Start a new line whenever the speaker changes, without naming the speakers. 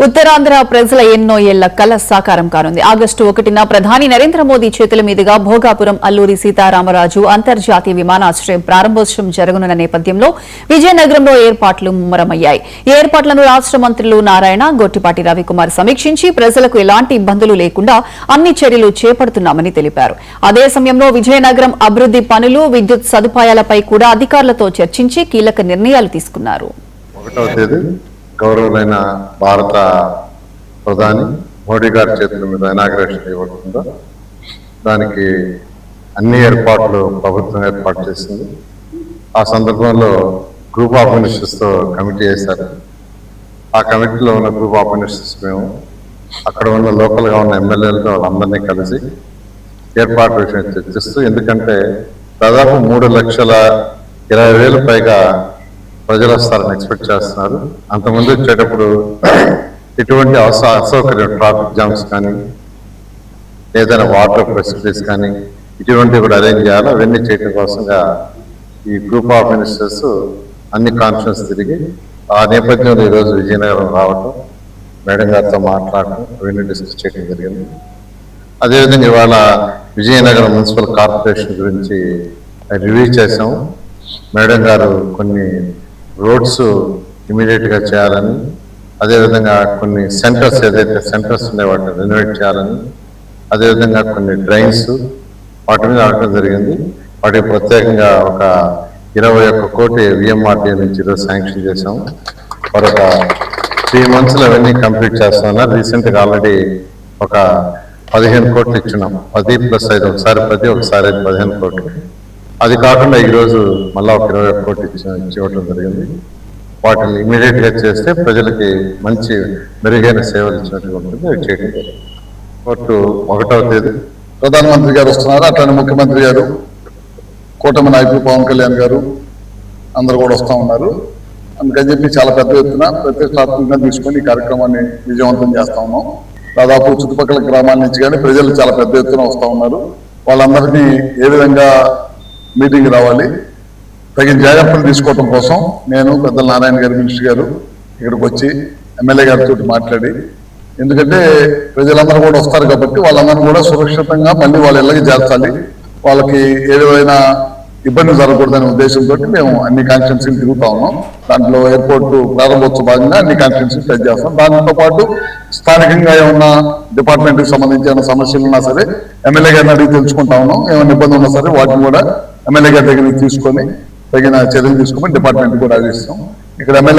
ఉత్తరాంధ్ర ప్రజల ఎన్నో ఏళ్ల కల సాకారం కానుంది. ఆగస్టు 1న ప్రధాని నరేంద్ర మోదీ చేతుల మీదుగా భోగాపురం అల్లూరి సీతారామరాజు అంతర్జాతీయ విమానాశ్రయం ప్రారంభోత్సవం జరగనున్న నేపథ్యంలో విజయనగరంలో ఏర్పాట్లు ముమ్మరమయ్యాయి. ఈ ఏర్పాట్లను రాష్ట్ర మంత్రులు నారాయణ, గొట్టిపాటి రవికుమార్ సమీక్షించి ప్రజలకు ఎలాంటి ఇబ్బందులు లేకుండా అన్ని చర్యలు చేపడుతున్నామని తెలిపారు. అదే సమయంలో విజయనగరం అభివృద్ది పనులు, విద్యుత్ సదుపాయాలపై కూడా అధికారులతో చర్చించి కీలక నిర్ణయాలు తీసుకున్నారు.
గౌరవులైన భారత ప్రధాని మోడీ గారి చేతుల మీద ఇనాగ్రేషన్ ఇవ్వకుండా దానికి అన్ని ఏర్పాట్లు ప్రభుత్వం ఏర్పాటు చేసింది. ఆ సందర్భంలో గ్రూప్ ఆఫ్ మినిస్టర్స్తో కమిటీ వేశారు. ఆ కమిటీలో ఉన్న గ్రూప్ ఆఫ్ మినిస్టర్స్ మేము అక్కడ ఉన్న లోకల్గా ఉన్న ఎమ్మెల్యేలతో వాళ్ళందరినీ కలిసి ఏర్పాటు విషయం చర్చిస్తూ, ఎందుకంటే దాదాపు 3,20,000 పైగా ప్రజలు వస్తారని ఎక్స్పెక్ట్ చేస్తున్నారు. అంతకుముందు వచ్చేటప్పుడు ఇటువంటి అసౌకర్యం, ట్రాఫిక్ జామ్స్ కానీ ఏదైనా వాటర్ ఫెసిలిటీస్ కానీ ఇటువంటివి కూడా అరేంజ్ చేయాలి. అవన్నీ చేయడం కోసంగా ఈ గ్రూప్ ఆఫ్ మినిస్టర్స్ అన్ని కాన్ఫరెన్స్ తిరిగి ఆ నేపథ్యంలో ఈరోజు విజయనగరం రావటం, మేడం గారితో మాట్లాడటం, అవన్నీ డిస్కస్ చేయడం జరిగింది. అదేవిధంగా ఇవాళ విజయనగరం మున్సిపల్ కార్పొరేషన్ గురించి రివ్యూ చేసాము. మేడం గారు కొన్ని రోడ్స్ ఇమీడియట్గా చేయాలని, అదేవిధంగా కొన్ని సెంటర్స్ ఏదైతే సెంటర్స్ ఉన్నాయో వాటిని రెనోవేట్ చేయాలని, అదేవిధంగా కొన్ని డ్రైన్స్ వాటి మీద ఆడటం జరిగింది. వాటికి ప్రత్యేకంగా ఒక 21 కోటి విఎంఆర్టీ నుంచి ఈరోజు శాంక్షన్ చేసాము. మరొక 3 monthsలో అవన్నీ కంప్లీట్ చేస్తామన్నారు. రీసెంట్గా ఆల్రెడీ ఒక 15 కోట్లు ఇచ్చినాం. 10+5 ఒకసారి 10 ఒకసారి 15 కోట్లు. అది కాకుండా ఈరోజు మళ్ళా ఒక 21 కోట్లు ఇవ్వటం జరిగింది. వాటిని ఇమీడియట్ గా చేస్తే ప్రజలకి మంచి మెరుగైన సేవలు ఇచ్చినట్టుగా ఉంటుంది. అవి చేయడం జరిగింది. 1వ తేదీ
ప్రధానమంత్రి గారు వస్తున్నారు, అట్లనే ముఖ్యమంత్రి గారు, కూటమి నాయకులు పవన్ కళ్యాణ్ గారు అందరూ కూడా వస్తూ ఉన్నారు. అందుకని చెప్పి చాలా పెద్ద ఎత్తున ప్రతిష్టాత్మకంగా తీసుకొని ఈ కార్యక్రమాన్ని విజయవంతం చేస్తా ఉన్నాం. దాదాపు చుట్టుపక్కల గ్రామాల నుంచి కానీ ప్రజలు చాలా పెద్ద ఎత్తున వస్తూ ఉన్నారు. వాళ్ళందరినీ ఏ విధంగా మీటింగ్ రావాలి, తగిన జాగ్రత్తలు తీసుకోవడం కోసం నేను పెద్దల నారాయణ గారు, మినిస్టర్ గారు ఇక్కడికి వచ్చి ఎమ్మెల్యే గారితో మాట్లాడి, ఎందుకంటే ప్రజలందరూ కూడా వస్తారు కాబట్టి వాళ్ళందరూ కూడా సురక్షితంగా మళ్ళీ వాళ్ళ ఇళ్ళకి చేర్చాలి, వాళ్ళకి ఏదైనా ఇబ్బంది జరగకూడదనే ఉద్దేశంతో మేము అన్ని కాన్స్టిట్యున్సీలు తిరుగుతా ఉన్నాం. దాంట్లో ఎయిర్పోర్ట్ ప్రారంభోత్సవ భాగంగా అన్ని కాన్స్టిట్యున్సీలు టచ్ చేస్తాం. దాంతో పాటు స్థానికంగా ఏమన్నా డిపార్ట్మెంట్కి సంబంధించి ఏమైనా సమస్యలు ఉన్నా సరే ఎమ్మెల్యే గారిని అడిగి తెలుసుకుంటా ఉన్నాం. ఏమైనా ఇబ్బంది ఉన్నా సరే వాటిని కూడా ఎమ్మెల్యే గారి దగ్గరికి తీసుకొని తగిన చర్యలు తీసుకొని డిపార్ట్మెంట్ కూడా ఆదేశిస్తాం. ఇక్కడ ఎమ్మెల్యే